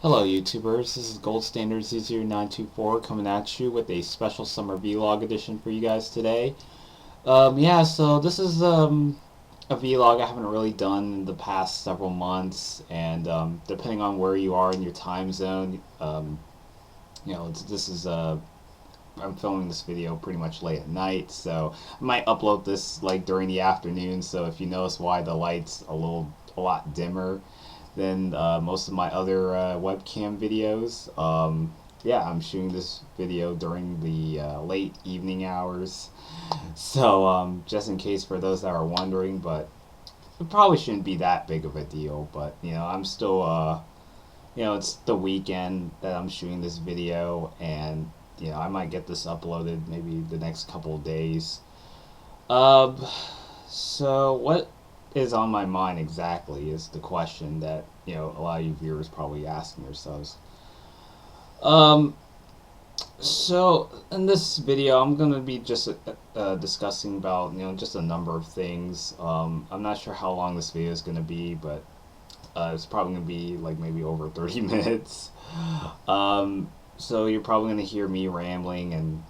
Hello YouTubers, this is GoldStandard00924 coming at you with a special summer vlog edition for you guys today. Yeah, so this is a vlog I haven't really done in the past several months, and depending on where you are in your time zone, this is I'm filming this video pretty much late at night, so I might upload this like during the afternoon. So if you notice why the light's a lot dimmer than most of my other webcam videos, yeah, I'm shooting this video during the late evening hours. So just in case for those that are wondering, but it probably shouldn't be that big of a deal. But I'm still it's the weekend that I'm shooting this video, and I might get this uploaded maybe the next couple of days. Um, so what is on my mind exactly is the question that a lot of you viewers probably asking yourselves. Um, so in this video, I'm gonna be just discussing about just a number of things. I'm not sure how long this video is gonna be, but it's probably gonna be like maybe over 30 minutes. So you're probably gonna hear me rambling and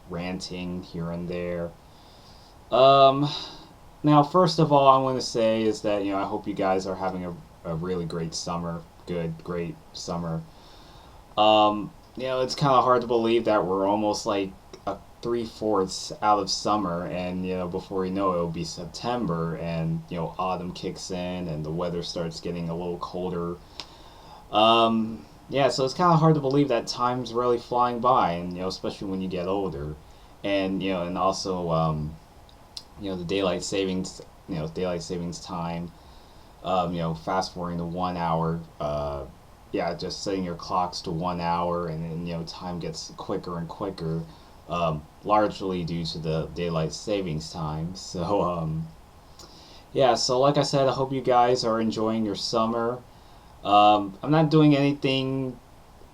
ranting here and there. Um, Now, first of all, I want to say is that I hope you guys are having a really great summer, great summer. It's kind of hard to believe that we're almost like a three-fourths out of summer, and before you know it, it'll be September, and autumn kicks in, and the weather starts getting a little colder. Yeah, so it's kind of hard to believe that time's really flying by, and especially when you get older, and and also the daylight savings time. Fast forwarding to 1 hour. Yeah, just setting your clocks to 1 hour, and then time gets quicker and quicker, largely due to the daylight savings time. So yeah, so like I said, I hope you guys are enjoying your summer. I'm not doing anything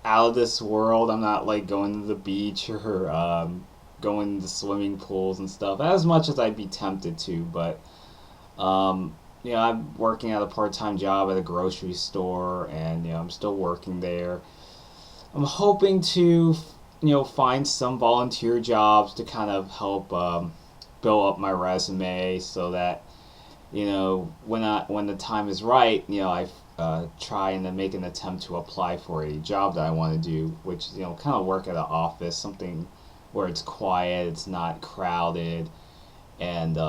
out of this world. I'm not like going to the beach or going to swimming pools and stuff as much as I'd be tempted to. But I'm working at a part-time job at a grocery store, and I'm still working there. I'm hoping to find some volunteer jobs to kind of help build up my resume, so that when the time is right, I try and then make an attempt to apply for a job that I want to do, which kind of work at an office, something where it's quiet, it's not crowded, and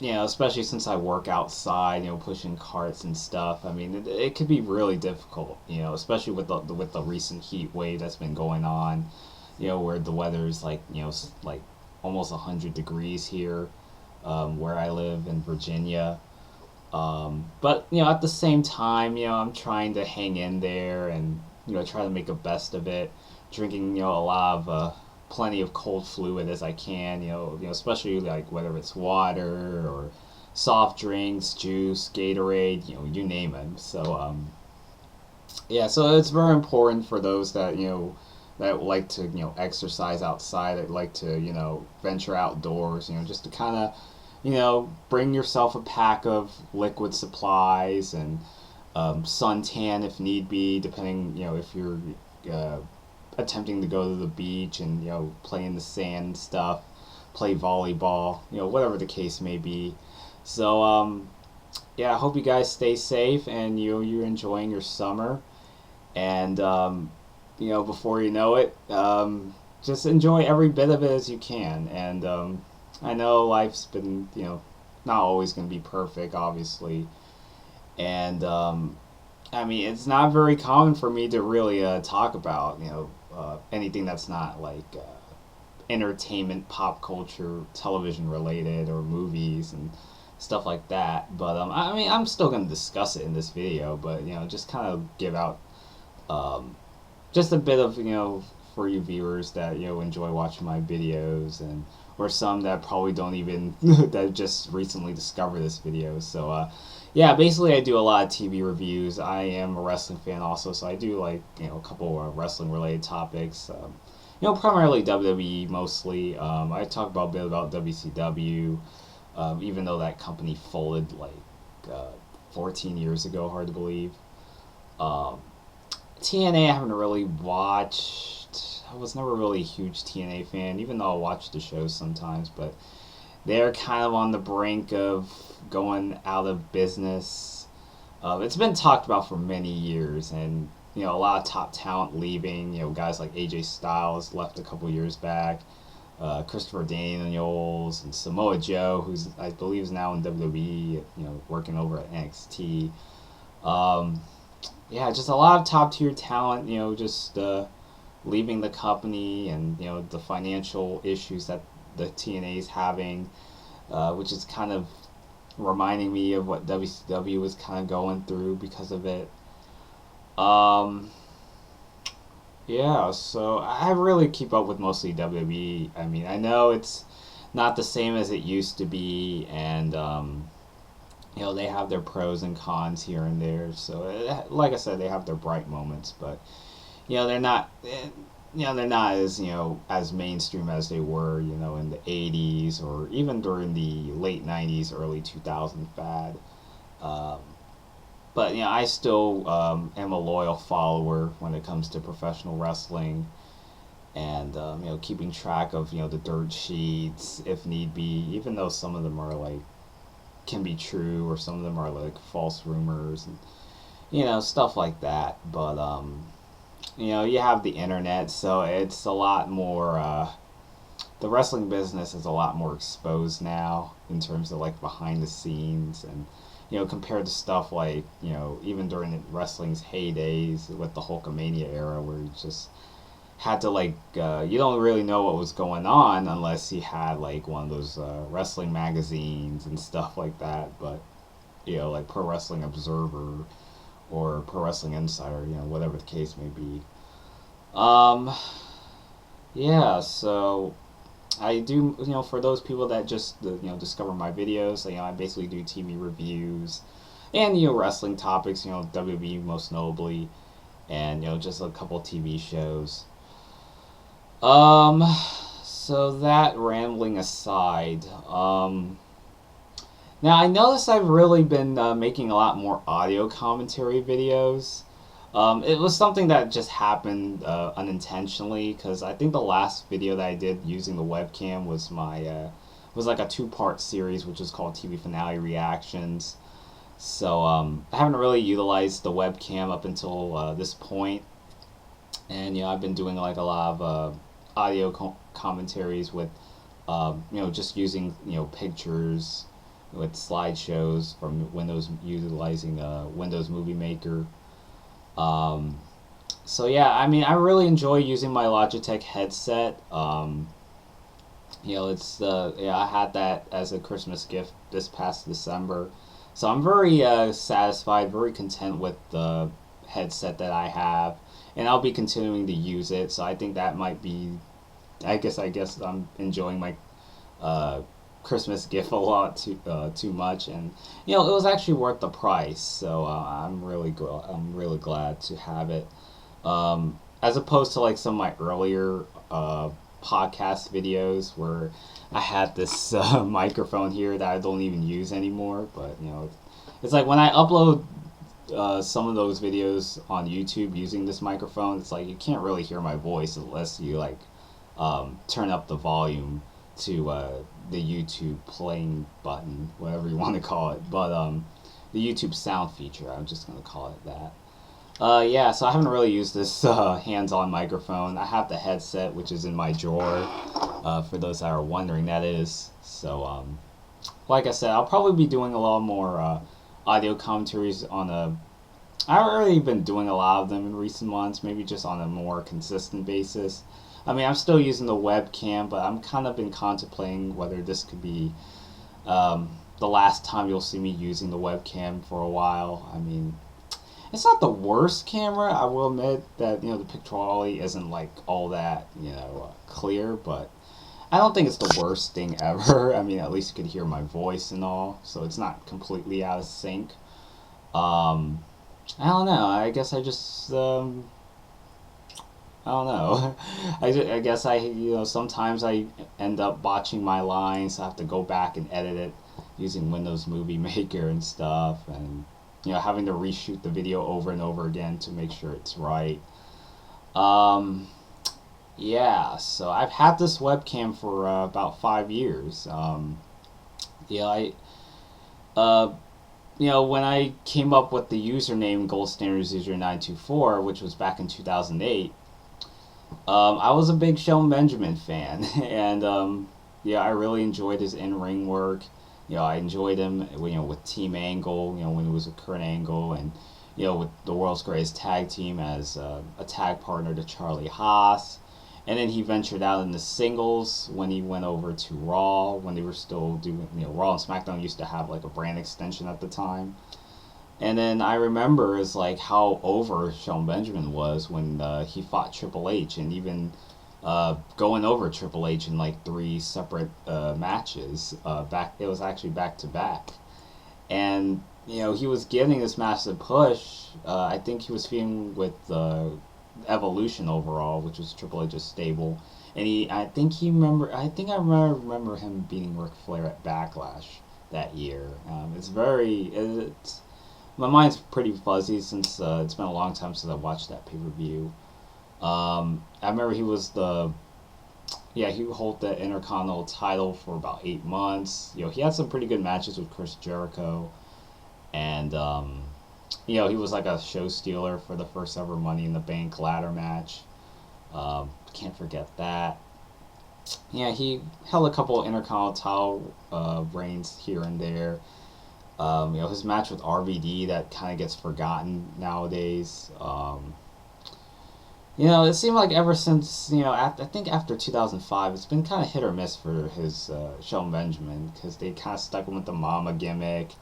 especially since I work outside, pushing carts and stuff. I mean, it could be really difficult, especially with the recent heat wave that's been going on, where the weather is like like almost 100 degrees here, where I live in Virginia. But at the same time, I'm trying to hang in there and try to make the best of it, drinking a lot of plenty of cold fluid as I can. Especially like whether it's water or soft drinks, juice, Gatorade, you name it. So yeah, so it's very important for those that that like to exercise outside, that like to venture outdoors, just to kind of bring yourself a pack of liquid supplies and suntan if need be, depending, if you're uh, attempting to go to the beach and, play in the sand and stuff, play volleyball, whatever the case may be. So, yeah, I hope you guys stay safe and you're enjoying your summer. And, before you know it, just enjoy every bit of it as you can. And, I know life's been, not always going to be perfect, obviously. And I mean, it's not very common for me to really talk about, anything that's not like entertainment, pop culture, television related, or movies and stuff like that. But I mean, I'm still going to discuss it in this video, but just kind of give out um, just a bit of for you viewers that enjoy watching my videos, and or some that probably don't even that just recently discovered this video. So yeah, basically I do a lot of TV reviews. I am a wrestling fan also, so I do like a couple of wrestling related topics. Primarily WWE mostly. I talk about a bit about WCW, even though that company folded like uh, 14 years ago. Hard to believe. Um, TNA I haven't really watched. I was never really a huge TNA fan, even though I watch the shows sometimes, but they're kind of on the brink of going out of business. It's been talked about for many years, and a lot of top talent leaving. Guys like AJ Styles left a couple years back. Christopher Daniels and Samoa Joe, who's I believe is now in WWE, working over at NXT. Yeah, just a lot of top tier talent, just leaving the company, and the financial issues that the TNA is having, which is kind of reminding me of what WCW was kind of going through because of it. Yeah, so I really keep up with mostly WWE. I mean, I know it's not the same as it used to be, and they have their pros and cons here and there. So, like I said, they have their bright moments, but they're not, they're not as mainstream as they were, in the '80s or even during the late '90s, early 2000 fad. But I still am a loyal follower when it comes to professional wrestling, and keeping track of the dirt sheets if need be, even though some of them are like can be true or some of them are like false rumors and stuff like that. But you have the internet, so it's a lot more. The wrestling business is a lot more exposed now in terms of like behind the scenes, and compared to stuff like, even during the wrestling's heydays with the Hulkamania era, where you just had to like, you don't really know what was going on unless you had like one of those wrestling magazines and stuff like that. But, like Pro Wrestling Observer or Pro Wrestling Insider, whatever the case may be. Yeah, so I do, for those people that just, discover my videos, I basically do TV reviews and, wrestling topics, WWE most notably, and, just a couple TV shows. So that rambling aside, now I noticed I've really been making a lot more audio commentary videos. It was something that just happened unintentionally, because I think the last video that I did using the webcam was was like a two-part series, which is called TV Finale Reactions. So I haven't really utilized the webcam up until this point, and I've been doing like a lot of audio commentaries with just using pictures with slideshows from Windows, utilizing Windows Movie Maker. So yeah, I mean, I really enjoy using my Logitech headset. It's I had that as a Christmas gift this past December, so I'm very satisfied, very content with the headset that I have, and I'll be continuing to use it. So I think that might be, I guess I'm enjoying my Christmas gift a lot too much, and it was actually worth the price. So I'm really glad to have it, as opposed to like some of my earlier podcast videos where I had this microphone here that I don't even use anymore. But it's like when I upload some of those videos on YouTube using this microphone, it's like you can't really hear my voice unless you like turn up the volume to the YouTube playing button, whatever you want to call it. But the YouTube sound feature, I'm just going to call it that. Yeah, so I haven't really used this hands-on microphone. I have the headset, which is in my drawer, for those that are wondering, that is. So, like I said, I'll probably be doing a lot more audio commentaries on I've already been doing a lot of them in recent months, maybe just on a more consistent basis. I mean, I'm still using the webcam, but I'm kind of been contemplating whether this could be the last time you'll see me using the webcam for a while. I mean, it's not the worst camera. I will admit that, the picture quality isn't like all that, clear, but I don't think it's the worst thing ever. I mean, at least you could hear my voice and all, so it's not completely out of sync. I don't know. I guess I just, I don't know. I guess sometimes I end up botching my lines, so I have to go back and edit it using Windows Movie Maker and stuff, and having to reshoot the video over and over again to make sure it's right. Um, yeah, so I've had this webcam for about 5 years. Yeah, uh, when I came up with the username GoldStandard00924, which was back in 2008, I was a big Shelton Benjamin fan, and yeah, I really enjoyed his in-ring work. I enjoyed him, with Team Angle, when he was with Kurt Angle, and with the world's greatest tag team as a tag partner to Charlie Haas. And then he ventured out into singles when he went over to Raw, when they were still doing, Raw and SmackDown used to have like a brand extension at the time. And then I remember is like how over Shelton Benjamin was when he fought Triple H, and even going over Triple H in like three separate matches. It was actually back to back, and he was getting this massive push. I think he was feuding with Evolution overall, which was Triple H's stable, and I think I remember him beating Ric Flair at Backlash that year. It's my mind's pretty fuzzy since it's been a long time since I watched that pay-per-view. I remember he held the Intercontinental title for about 8 months. He had some pretty good matches with Chris Jericho, and he was like a show stealer for the first ever Money in the Bank ladder match. Can't forget that. Yeah, he held a couple of Intercontinental reigns here and there. His match with RVD that kind of gets forgotten nowadays. It seemed like ever since, I think after 2005, it's been kind of hit or miss for his Shelton Benjamin, because they kind of stuck him with the mama gimmick,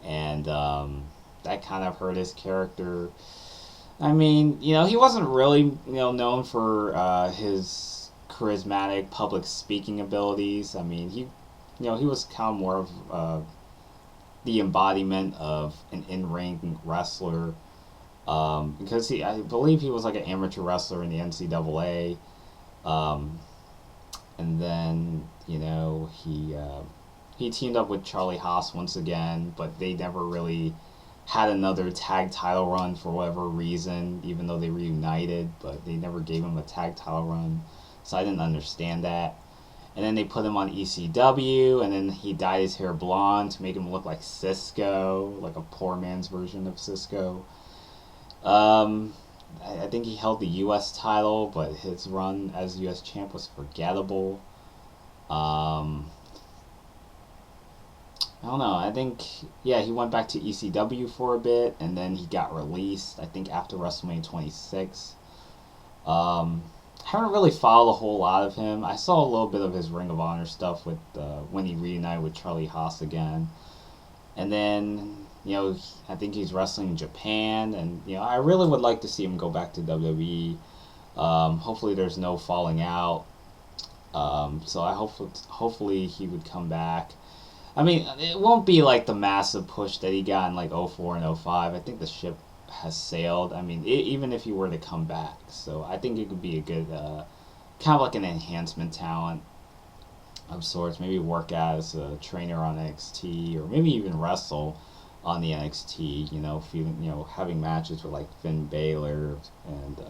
and that kind of hurt his character. I mean, he wasn't really, known for his charismatic public speaking abilities. I mean, he was kind of more of the embodiment of an in-ring wrestler, because I believe he was like an amateur wrestler in the NCAA, and then he teamed up with Charlie Haas once again, but they never really had another tag title run for whatever reason, even though they reunited, but they never gave him a tag title run, so I didn't understand that. And then they put him on ECW, and then he dyed his hair blonde to make him look like Cisco, like a poor man's version of Cisco. I think he held the U.S. title, but his run as U.S. champ was forgettable. I don't know. I think, he went back to ECW for a bit, and then he got released, I think, after WrestleMania 26. Haven't really followed a whole lot of him. I saw a little bit of his Ring of Honor stuff with when he reunited with Charlie Haas again. And then, I think he's wrestling in Japan, and, I really would like to see him go back to WWE. Hopefully there's no falling out. So hopefully he would come back. I mean, it won't be like the massive push that he got in like 04 and 05. I think the ship has sailed. I mean, even if he were to come back. So I think it could be a good, kind of like an enhancement talent of sorts. Maybe work as a trainer on NXT, or maybe even wrestle on the NXT, having matches with like Finn Balor, and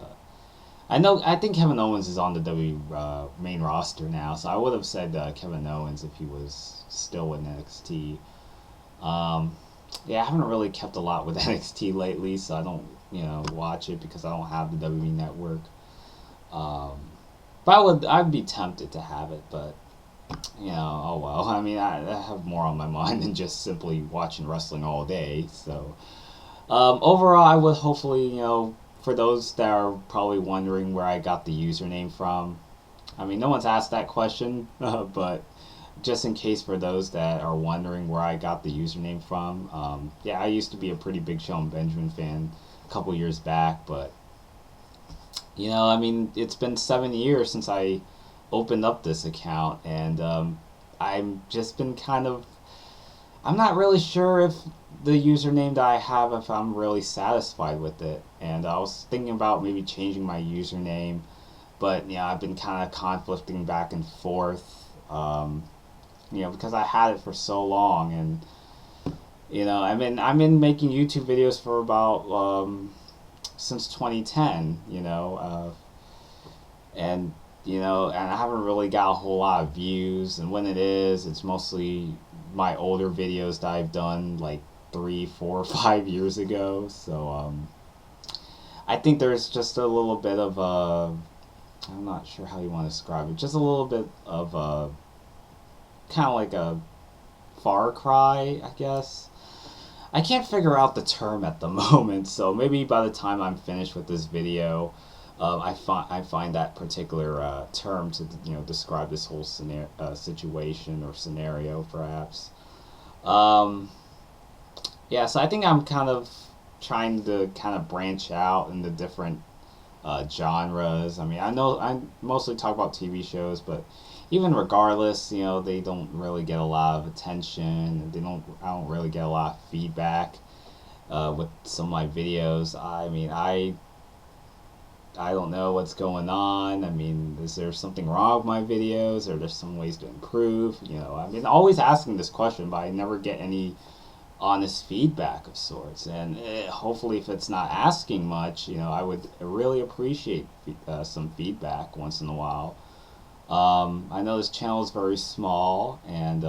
I think Kevin Owens is on the WWE main roster now, so I would have said Kevin Owens if he was still with NXT. I haven't really kept a lot with NXT lately, so I don't, watch it because I don't have the WWE Network. But I'd be tempted to have it, but, oh well. I mean, I have more on my mind than just simply watching wrestling all day, so. Overall, I would hopefully, for those that are probably wondering where I got the username from, I mean, no one's asked that question, but just in case for those that are wondering where I got the username from, I used to be a pretty big Shelton Benjamin fan a couple years back, but, I mean, it's been 7 years since I opened up this account, and I've just been I'm not really sure if the username that I have, if I'm really satisfied with it, and I was thinking about maybe changing my username, but, I've been kind of conflicting back and forth, because I had it for so long, and I've been making YouTube videos for about since 2010. And and I haven't really got a whole lot of views. And when it is, it's mostly my older videos that I've done like 3, 4, 5 years ago. So I think there's just a little bit of a, I'm not sure how you want to describe it, just a little bit of a kind of like a far cry, I guess. I can't figure out the term at the moment, so maybe by the time I'm finished with this video, I find that particular term to describe this whole situation or scenario, perhaps. Um, yeah, so I think I'm kind of trying to kind of branch out into different genres. I mean, I know I mostly talk about TV shows, but even regardless, they don't really get a lot of attention, and I don't really get a lot of feedback with some of my videos. I mean, I don't know what's going on. I mean, is there something wrong with my videos? Are there some ways to improve? I mean, always asking this question, but I never get any honest feedback of sorts. And hopefully, if it's not asking much, I would really appreciate some feedback once in a while. I know this channel is very small, and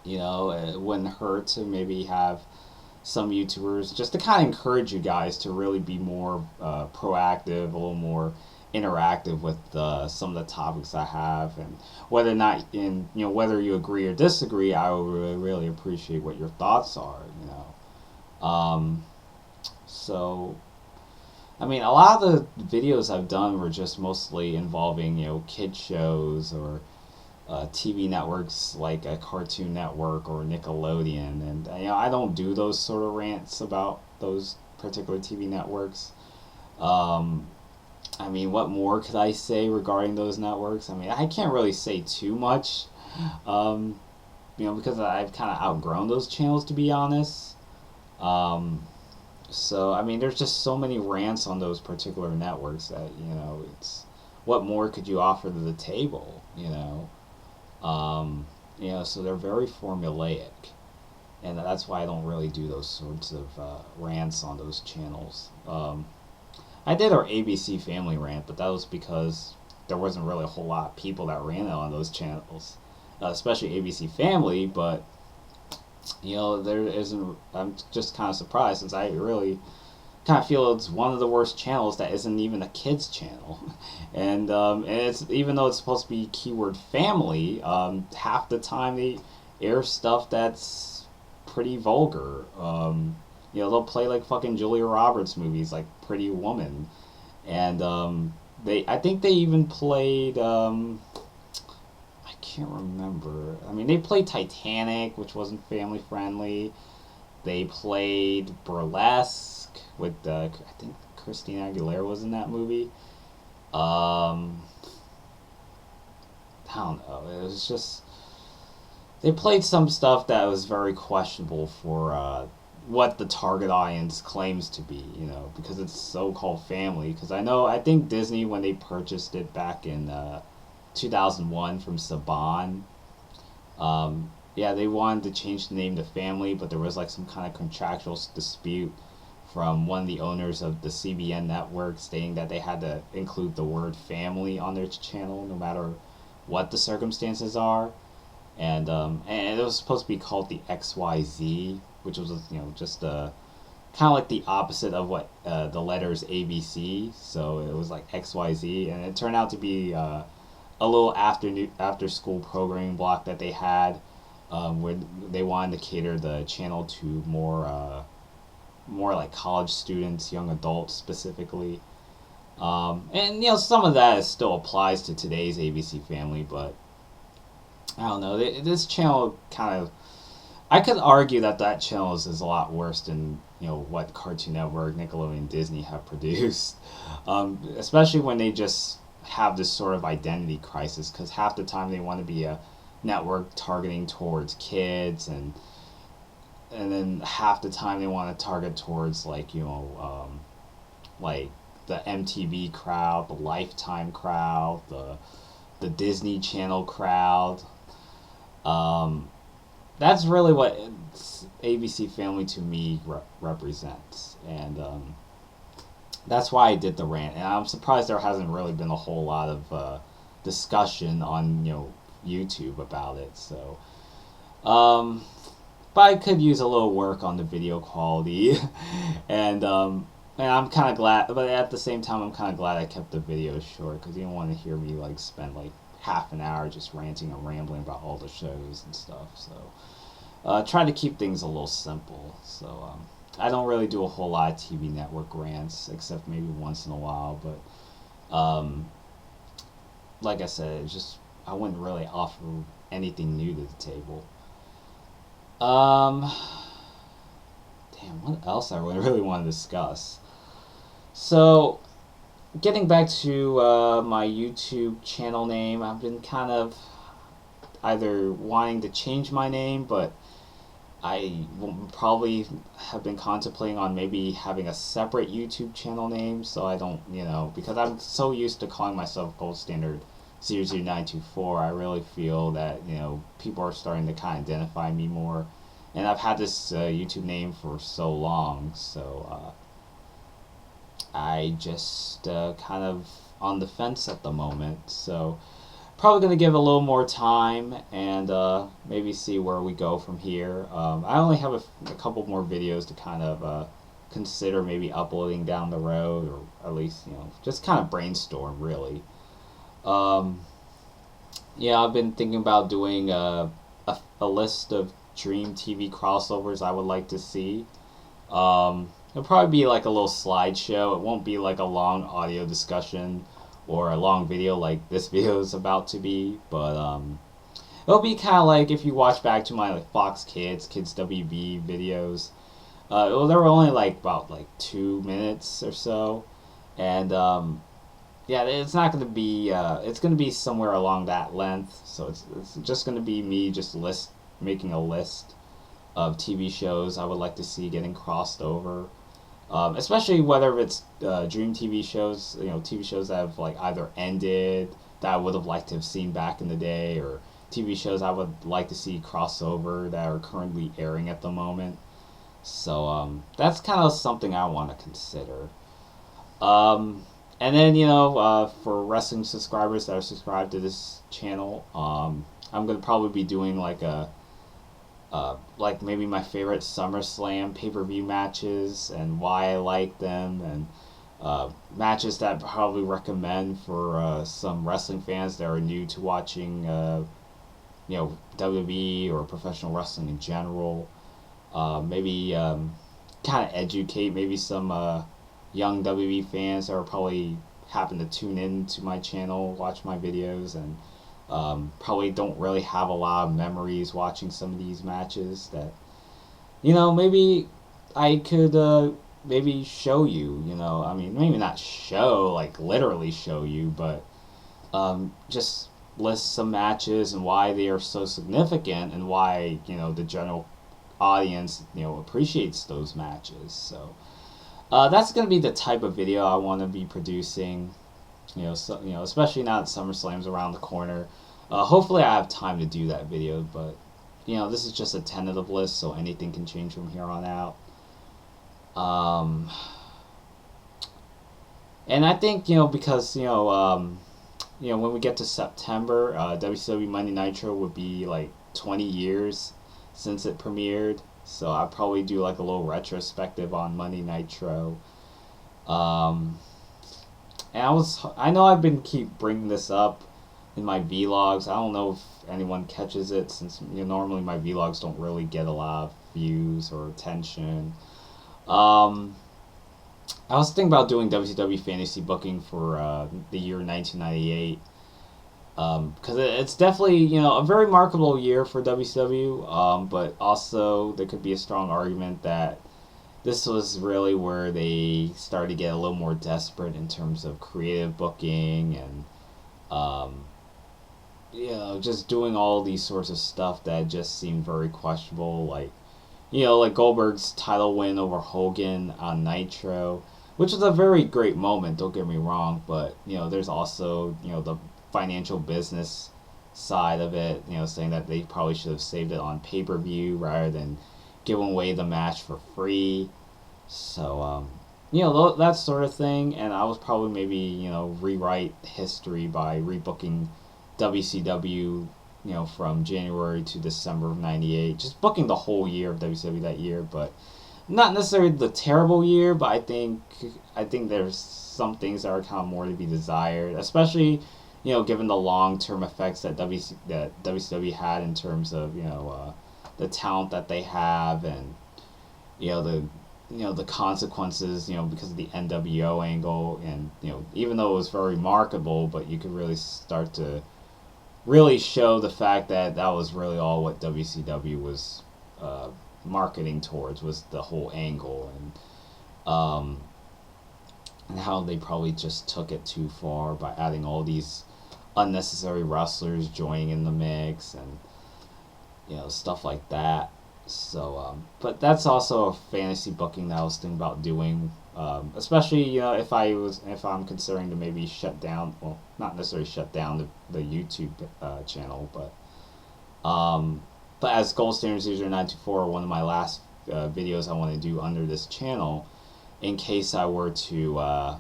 it wouldn't hurt to maybe have some YouTubers just to kind of encourage you guys to really be more proactive, a little more interactive with some of the topics I have, and whether or not whether you agree or disagree, I would really appreciate what your thoughts are. Um, so I mean, a lot of the videos I've done were just mostly involving kid shows or TV networks like a Cartoon Network or Nickelodeon, and I don't do those sort of rants about those particular TV networks. Um, I mean, what more could I say regarding those networks? I mean, I can't really say too much, um, because I've kind of outgrown those channels, to be honest. Um, so, I mean, there's just so many rants on those particular networks that, it's what more could you offer to the table, so they're very formulaic. And that's why I don't really do those sorts of rants on those channels. I did our ABC Family rant, but that was because there wasn't really a whole lot of people that ran it on those channels, especially ABC Family. But there isn't. I'm just kind of surprised, since I really kind of feel it's one of the worst channels that isn't even a kids channel, and it's, even though it's supposed to be keyword family, half the time they air stuff that's pretty vulgar. They'll play like fucking Julia Roberts movies like Pretty Woman, and I think they even played I can't remember. I mean, they played Titanic, which wasn't family friendly. They played Burlesque with I think Christina Aguilera was in that movie. I don't know. It was just, they played some stuff that was very questionable for what the target audience claims to be, because it's so-called family. Because I think Disney, when they purchased it back in 2001 from Saban, yeah, they wanted to change the name to Family, but there was like some kind of contractual dispute from one of the owners of the CBN network, stating that they had to include the word family on their channel no matter what the circumstances are. And it was supposed to be called the XYZ, which was just kind of like the opposite of what the letters ABC. So it was like XYZ, and it turned out to be a little after school programming block that they had, where they wanted to cater the channel to more like college students, young adults specifically. And some of that still applies to today's ABC Family, but I don't know. This channel kind of, I could argue that channel is a lot worse than what Cartoon Network, Nickelodeon, Disney have produced, especially when they just have this sort of identity crisis, because half the time they want to be a network targeting towards kids, and then half the time they want to target towards like like the MTV crowd, the Lifetime crowd, the Disney Channel crowd. Um, that's really what ABC Family to me represents, and that's why I did the rant. And I'm surprised there hasn't really been a whole lot of discussion on YouTube about it. So, but I could use a little work on the video quality, and and I'm kind of glad. But at the same time, I'm kind of glad I kept the video short because you don't want to hear me like spend like half an hour just ranting and rambling about all the shows and stuff. So, try to keep things a little simple. So, I don't really do a whole lot of TV network rants, except maybe once in a while. But, like I said, it's just I wouldn't really offer anything new to the table. Um, Damn, what else I really want to discuss? So, getting back to my YouTube channel name, I've been kind of either wanting to change my name, but I will probably have been contemplating on maybe having a separate YouTube channel name, so I don't, because I'm so used to calling myself GoldStandard00924, I really feel that, people are starting to kind of identify me more. And I've had this YouTube name for so long, so I just kind of on the fence at the moment. So probably going to give it a little more time and maybe see where we go from here. I only have a couple more videos to kind of consider maybe uploading down the road, or at least, just kind of brainstorm, really. Yeah, I've been thinking about doing a list of dream TV crossovers I would like to see. It'll probably be like a little slideshow. It won't be like a long audio discussion or a long video like this video is about to be, but it'll be kind of like if you watch back to my like Fox Kids WB videos. Well, they were only like about like 2 minutes or so, and yeah, it's not going to be. It's going to be somewhere along that length. So it's just going to be me just making a list of TV shows I would like to see getting crossed over. Especially whether it's dream TV shows, TV shows that have like either ended that I would have liked to have seen back in the day, or TV shows I would like to see crossover that are currently airing at the moment. So that's kind of something I want to consider. And then for wrestling subscribers that are subscribed to this channel, I'm gonna probably be doing like like maybe my favorite SummerSlam pay-per-view matches and why I like them, and matches that I'd probably recommend for some wrestling fans that are new to watching WWE or professional wrestling in general. Maybe kind of educate maybe some young WWE fans that are probably happen to tune in to my channel, watch my videos, and probably don't really have a lot of memories watching some of these matches that, maybe I could maybe show you, I mean, maybe not show, like literally show you, but just list some matches and why they are so significant and why, the general audience, appreciates those matches. So that's going to be the type of video I want to be producing, especially now that SummerSlam's around the corner. Hopefully I have time to do that video, but, this is just a tentative list, so anything can change from here on out. And I think, because, when we get to September, WCW Monday Nitro would be like 20 years since it premiered. So I'll probably do like a little retrospective on Monday Nitro. And I know I've been keep bringing this up in my vlogs. I don't know if anyone catches it, since normally my vlogs don't really get a lot of views or attention. I was thinking about doing WCW fantasy booking for the year 1998. Because it's definitely, a very marketable year for WCW, but also there could be a strong argument that this was really where they started to get a little more desperate in terms of creative booking and, just doing all these sorts of stuff that just seemed very questionable, like Goldberg's title win over Hogan on Nitro, which was a very great moment, don't get me wrong, but, there's also, the financial business side of it, saying that they probably should have saved it on pay-per-view rather than giving away the match for free. So, that sort of thing. And I was probably maybe, rewrite history by rebooking WCW, from January to December of '98. Just booking the whole year of WCW that year, but not necessarily the terrible year, but I think there's some things that are kind of more to be desired, especially, given the long-term effects that WCW had in terms of, the talent that they have, and, the consequences, because of the NWO angle, and, even though it was very remarkable, but you could really start to really show the fact that that was really all what WCW was marketing towards, was the whole angle, and how they probably just took it too far by adding all these unnecessary wrestlers joining in the mix, and stuff like that. So, but that's also a fantasy booking that I was thinking about doing, especially if I'm considering to maybe shut down, well, not necessarily shut down the YouTube channel, but as GoldStandard00924, one of my last videos I want to do under this channel, in case I were to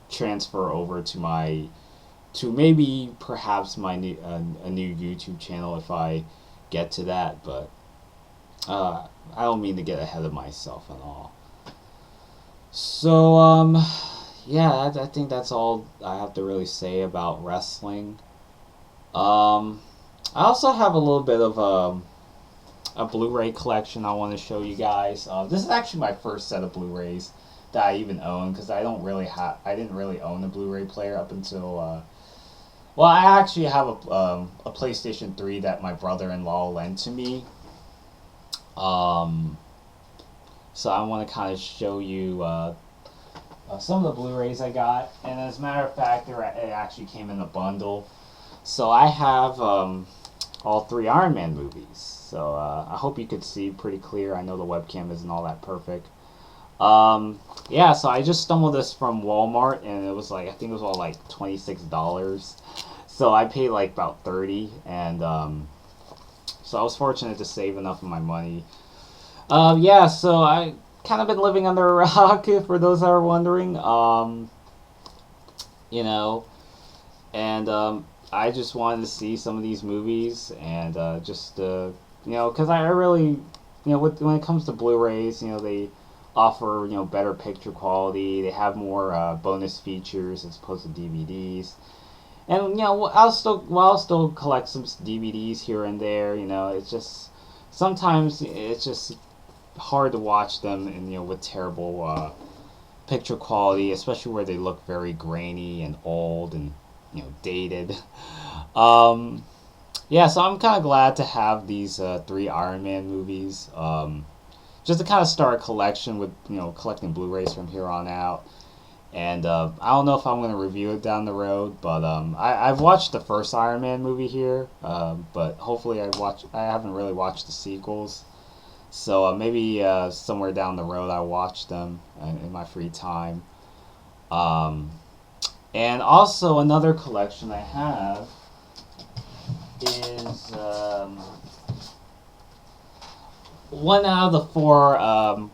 transfer over to maybe perhaps my new a new YouTube channel if I get to that, but I don't mean to get ahead of myself and all. So yeah, I think that's all I have to really say about wrestling. I also have a little bit of a Blu-ray collection I want to show you guys. This is actually my first set of Blu-rays that I even own, because I didn't really own a Blu-ray player up until well, I actually have a PlayStation 3 that my brother-in-law lent to me. So I want to kind of show you some of the Blu-rays I got, and as a matter of fact, it actually came in a bundle. So I have all 3 Iron Man movies. So I hope you could see pretty clear. I know the webcam isn't all that perfect. Yeah, so I just stumbled this from Walmart, and it was like, I think it was all like $26. So I paid like about $30, and so I was fortunate to save enough of my money. Yeah, so I kind of been living under a rock, for those that are wondering. And I just wanted to see some of these movies, and because I really, when it comes to Blu-rays, they offer, better picture quality. They have more bonus features as opposed to DVDs. And I'll still collect some DVDs here and there. It's just sometimes it's just hard to watch them, and with terrible picture quality, especially where they look very grainy and old and dated. Yeah, so I'm kind of glad to have these 3 Iron Man movies, just to kind of start a collection with collecting Blu-rays from here on out. And I don't know if I'm going to review it down the road, but I've watched the first Iron Man movie here, but hopefully I haven't really watched the sequels. So maybe somewhere down the road I'll watch them in my free time. And also another collection I have is one out of the 4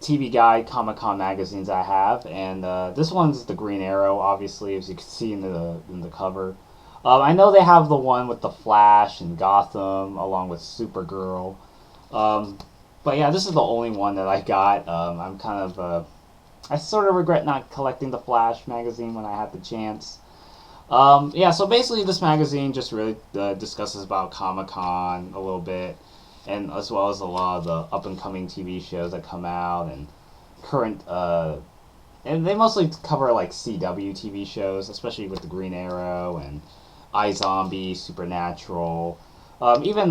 TV Guide Comic-Con magazines I have, and this one's the Green Arrow, obviously, as you can see in the cover. I know they have the one with the Flash and Gotham, along with Supergirl. But yeah, this is the only one that I got. I'm kind of I sort of regret not collecting the Flash magazine when I had the chance. Yeah, so basically this magazine just really discusses about Comic-Con a little bit, and as well as a lot of the up-and-coming TV shows that come out, and current, and they mostly cover like CW TV shows, especially with the Green Arrow and iZombie, Supernatural, even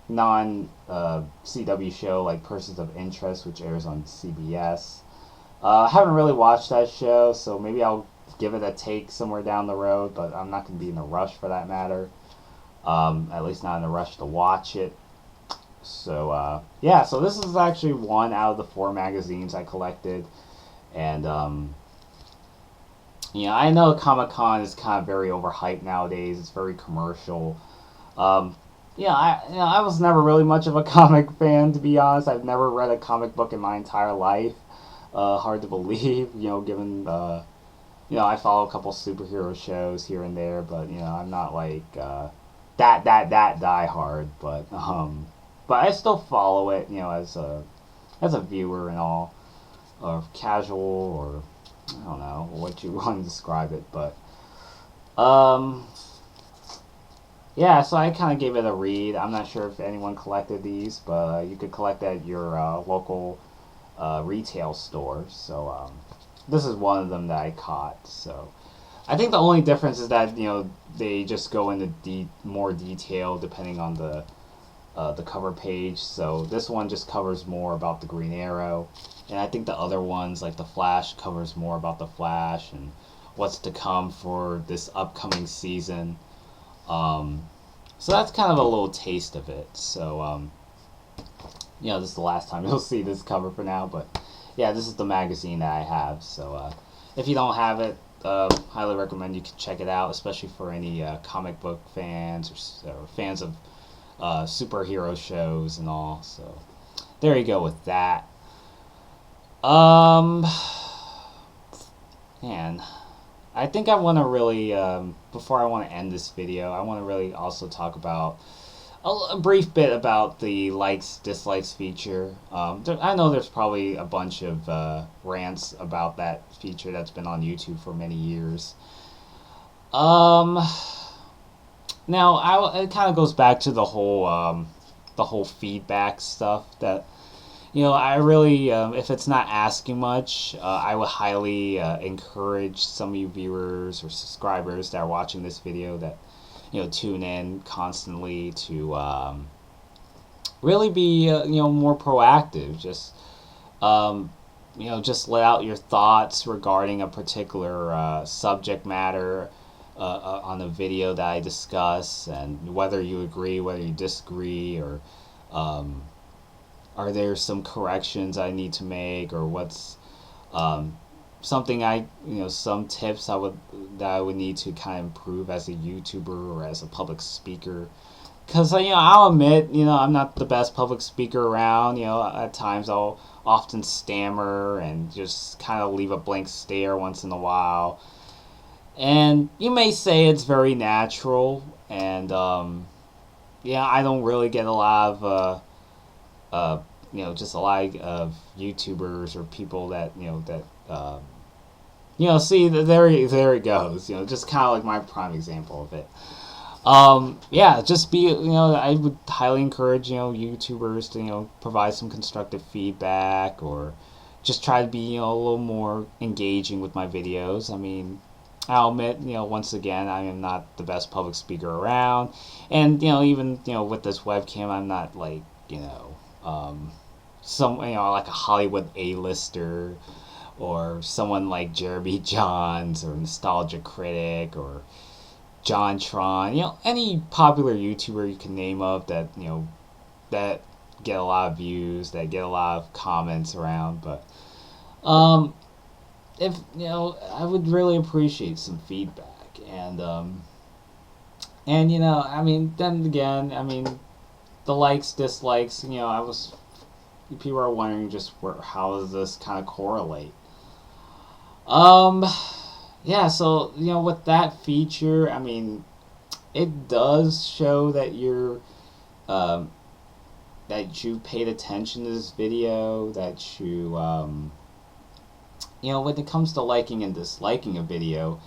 non-CW show like Persons of Interest, which airs on CBS. I haven't really watched that show, so maybe I'll give it a take somewhere down the road, but I'm not going to be in a rush for that matter. At least not in a rush to watch it. So, yeah, so this is actually one out of the 4 magazines I collected, and, I know Comic-Con is kind of very overhyped nowadays. It's very commercial. Um, I was never really much of a comic fan, to be honest. I've never read a comic book in my entire life. Hard to believe, given I follow a couple superhero shows here and there, but I'm not like that die hard. But I still follow it, as a viewer and all, or casual, or I don't know what you want to describe it, but um, yeah. So I kind of gave it a read. I'm not sure if anyone collected these, but you could collect at your local retail store. So this is one of them that I caught. So I think the only difference is that they just go into more detail depending on the cover page. So this one just covers more about the Green Arrow, and I think the other ones like the Flash covers more about the Flash and what's to come for this upcoming season. Um, so that's kind of a little taste of it. So this is the last time you'll see this cover for now, but yeah, this is the magazine that I have. So if you don't have it, highly recommend you can check it out, especially for any comic book fans or fans of superhero shows and all. So there you go with that. Um, Man, I think I want to really, before I want to end this video, I want to really also talk about a brief bit about the likes dislikes feature. I know there's probably a bunch of rants about that feature that's been on YouTube for many years. Um, Now it kind of goes back to the whole feedback stuff that I really, if it's not asking much, I would highly encourage some of you viewers or subscribers that are watching this video that tune in constantly to really be more proactive. Just let out your thoughts regarding a particular subject matter on a video that I discuss, and whether you agree, whether you disagree, or um, are there some corrections I need to make, or what's um, something some tips that I would need to kind of improve as a YouTuber or as a public speaker. Because I'll admit, I'm not the best public speaker around. At times I'll often stammer and just kind of leave a blank stare once in a while. And you may say it's very natural, and I don't really get a lot of just a lot of YouTubers or people that see, there it goes. Just kind of like my prime example of it. Just be, I would highly encourage, YouTubers to, provide some constructive feedback, or just try to be, a little more engaging with my videos. I mean, I'll admit, once again, I am not the best public speaker around. And, even, with this webcam, I'm not like, like a Hollywood A-lister, or someone like Jeremy Johns or Nostalgia Critic or John Tron, any popular YouTuber you can name of that, that get a lot of views, that get a lot of comments around. But if I would really appreciate some feedback, and I mean, then again, I mean, the likes, dislikes, people are wondering just how does this kind of correlate? Um, so with that feature, I mean, it does show that um, that you paid attention to this video, that when it comes to liking and disliking a video,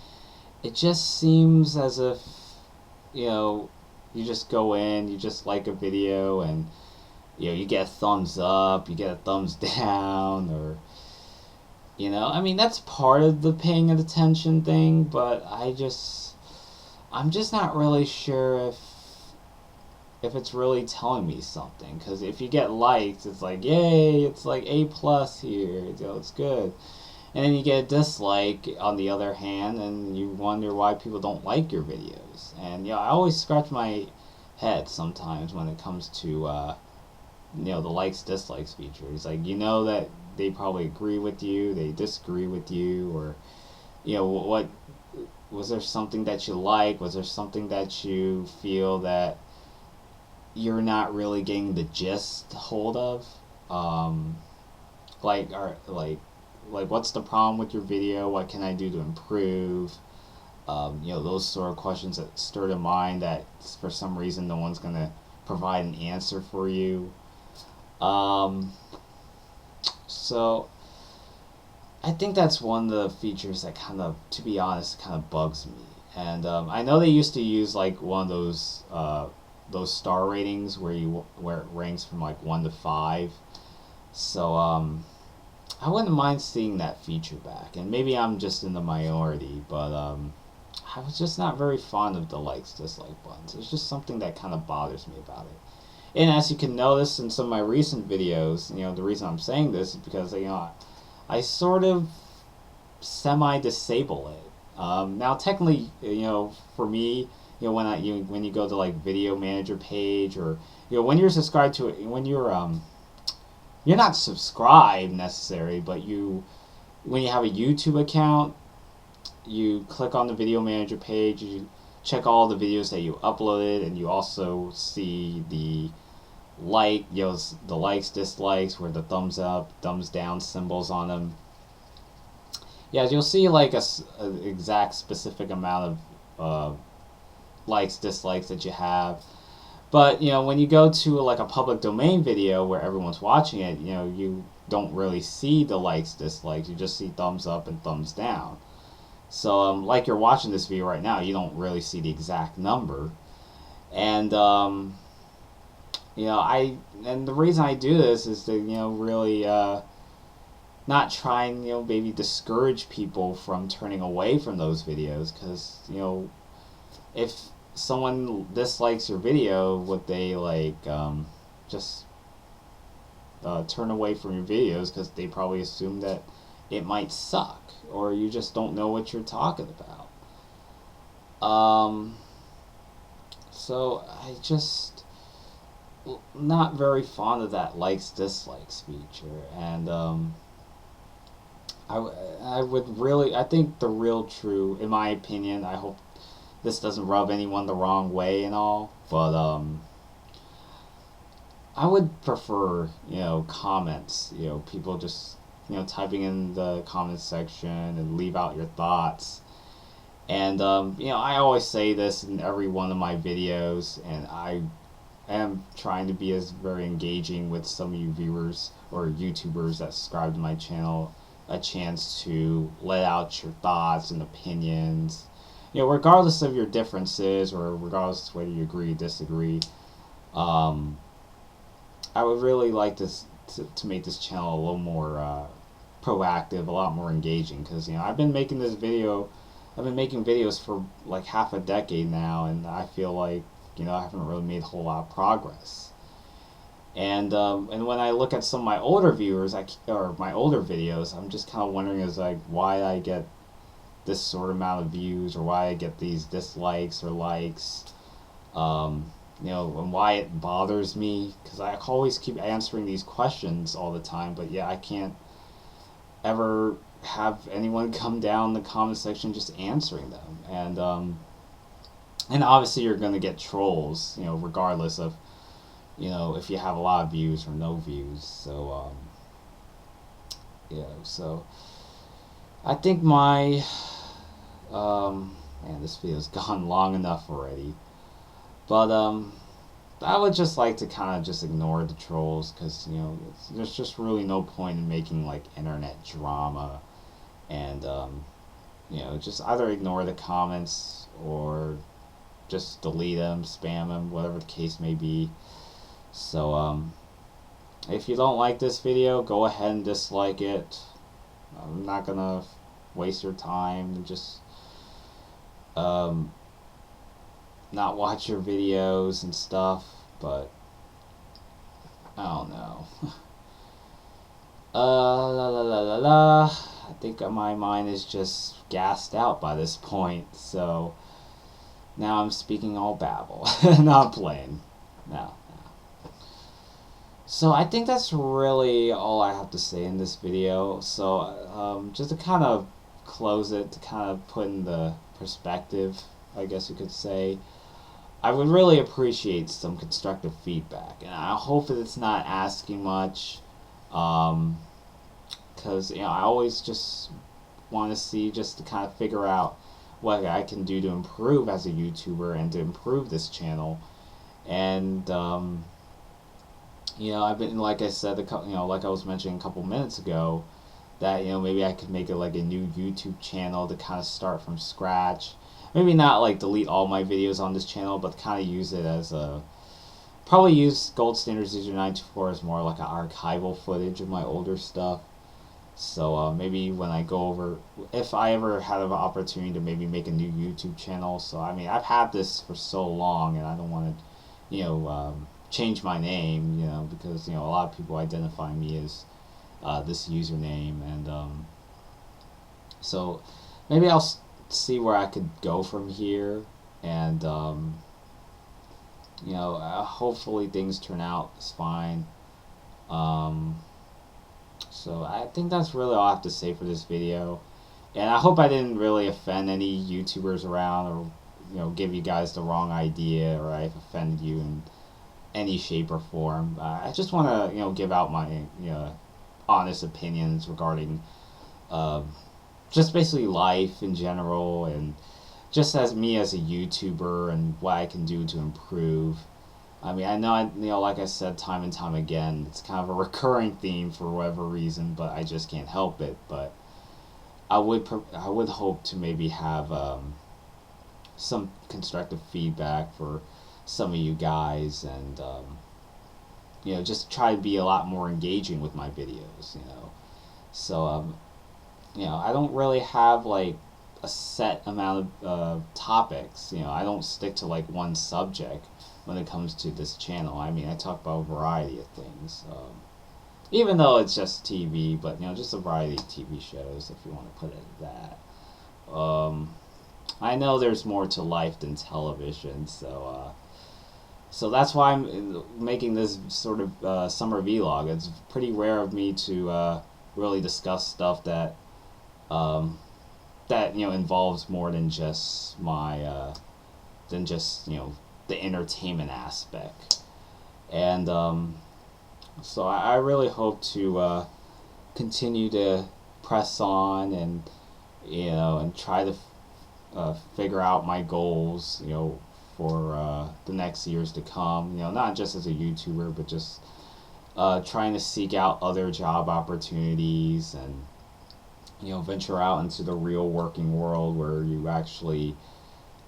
it just seems as if you just go in, you just like a video, and you get a thumbs up, you get a thumbs down, or I mean, that's part of the paying attention thing, but I'm just not really sure if it's really telling me something. Because if you get likes, it's like, yay, it's like A plus here, it's good. And then you get a dislike on the other hand, and you wonder why people don't like your videos. And I always scratch my head sometimes when it comes to the likes dislikes feature. It's like, that they probably agree with you, they disagree with you, or what was there something that you like? Was there something that you feel that you're not really getting the gist hold of? Um, like, what's the problem with your video? What can I do to improve? Those sort of questions that stir to mind that for some reason no one's gonna provide an answer for you. Um, so I think that's one of the features that kind of, to be honest, kind of bugs me. And I know they used to use like one of those star ratings where it ranks from like 1 to 5. So I wouldn't mind seeing that feature back. And maybe I'm just in the minority, but I was just not very fond of the likes dislike buttons. It's just something that kind of bothers me about it. And as you can notice in some of my recent videos, the reason I'm saying this is because I sort of semi-disable it. Now, technically, for me, when you go to like video manager page, or when you're subscribed to it, when you're not subscribed necessarily, but when you have a YouTube account, you click on the video manager page, you check all the videos that you uploaded, and you also see the the likes, dislikes, where the thumbs up, thumbs down symbols on them. Yeah, you'll see like a exact specific amount of likes, dislikes that you have. But when you go to like a public domain video where everyone's watching it, you don't really see the likes, dislikes. You just see thumbs up and thumbs down. So like you're watching this video right now, you don't really see the exact number. And and the reason I do this is to really not try and maybe discourage people from turning away from those videos, because if someone dislikes your video, would they like just turn away from your videos because they probably assume that it might suck, or you just don't know what you're talking about. So I just not very fond of that likes dislikes feature, and I think the real true, in my opinion, I hope this doesn't rub anyone the wrong way and all, but I would prefer comments, people just typing in the comment section and leave out your thoughts. And I always say this in every one of my videos, and I am trying to be as very engaging with some of you viewers or YouTubers that subscribe to my channel, a chance to let out your thoughts and opinions, regardless of your differences, or regardless of whether you agree, disagree. I would really like to make this channel a little more proactive, a lot more engaging, because I've been making videos for like half a decade now, and I feel like I haven't really made a whole lot of progress. And when I look at some of my older viewers, or my older videos, I'm just kind of wondering why I get this sort of amount of views, or why I get these dislikes or likes, and why it bothers me, because I always keep answering these questions all the time, but I can't ever have anyone come down the comment section just answering them. And obviously you're going to get trolls, regardless of if you have a lot of views or no views. So so I think my man, this video's gone long enough already, but I would just like to kind of just ignore the trolls, because there's just really no point in making like internet drama, and just either ignore the comments or just delete them, spam them, whatever the case may be. So if you don't like this video, go ahead and dislike it. I'm not gonna waste your time and just not watch your videos and stuff, but I don't know. La la la la la. I think my mind is just gassed out by this point, so now I'm speaking all babble. Not playing. No. So I think that's really all I have to say in this video. So just to kind of close it, to kind of put in the perspective, I guess you could say, I would really appreciate some constructive feedback, and I hope that it's not asking much, because I always just want to see, just to kind of figure out what I can do to improve as a YouTuber and to improve this channel. And I've been, like I said, like I was mentioning a couple minutes ago, that maybe I could make it like a new YouTube channel to kind of start from scratch. Maybe not like delete all my videos on this channel, but kind of use it as a, probably use GoldStandard00924 as more like an archival footage of my older stuff. So maybe when I go over, if I ever had an opportunity to maybe make a new YouTube channel. So I mean, I've had this for so long, and I don't want to, change my name, because a lot of people identify me as this username, and so maybe I'll see where I could go from here, and hopefully things turn out fine. So I think that's really all I have to say for this video, and I hope I didn't really offend any YouTubers around, or give you guys the wrong idea, or I've offended you in any shape or form. I just want to give out my honest opinions regarding just basically life in general, and just as me as a YouTuber, and what I can do to improve. I mean, I know, like I said time and time again, it's kind of a recurring theme for whatever reason, but I just can't help it. But I would hope to maybe have some constructive feedback for some of you guys, and just try to be a lot more engaging with my videos. So I don't really have like a set amount of topics. I don't stick to like one subject when it comes to this channel. I mean, I talk about a variety of things, even though it's just TV, but just a variety of TV shows, if you want to put it at that. I know there's more to life than television, so that's why I'm making this sort of summer vlog. It's pretty rare of me to really discuss stuff that involves more than just my the entertainment aspect. And so I really hope to continue to press on, and and try to figure out my goals, for the next years to come. Not just as a YouTuber, but just trying to seek out other job opportunities, and venture out into the real working world, where you actually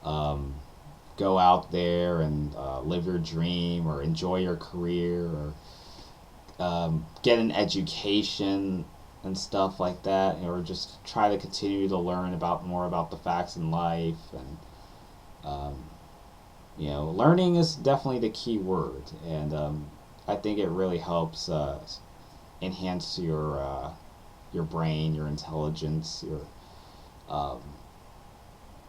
go out there and live your dream, or enjoy your career, or get an education and stuff like that, or just try to continue to learn more about the facts in life. And learning is definitely the key word, and I think it really helps enhance your brain, your intelligence, your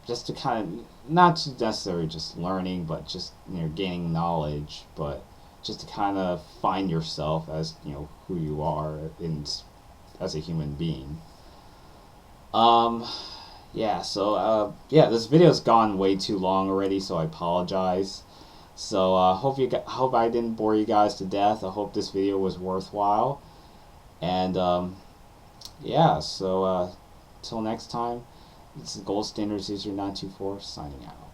just to kind of, not necessarily just learning, but just gaining knowledge, but just to kind of find yourself as who you are as a human being. Yeah, so this video's gone way too long already, so I apologize. So hope I didn't bore you guys to death. I hope this video was worthwhile, and yeah, so till next time, this is GoldStandard00924 signing out.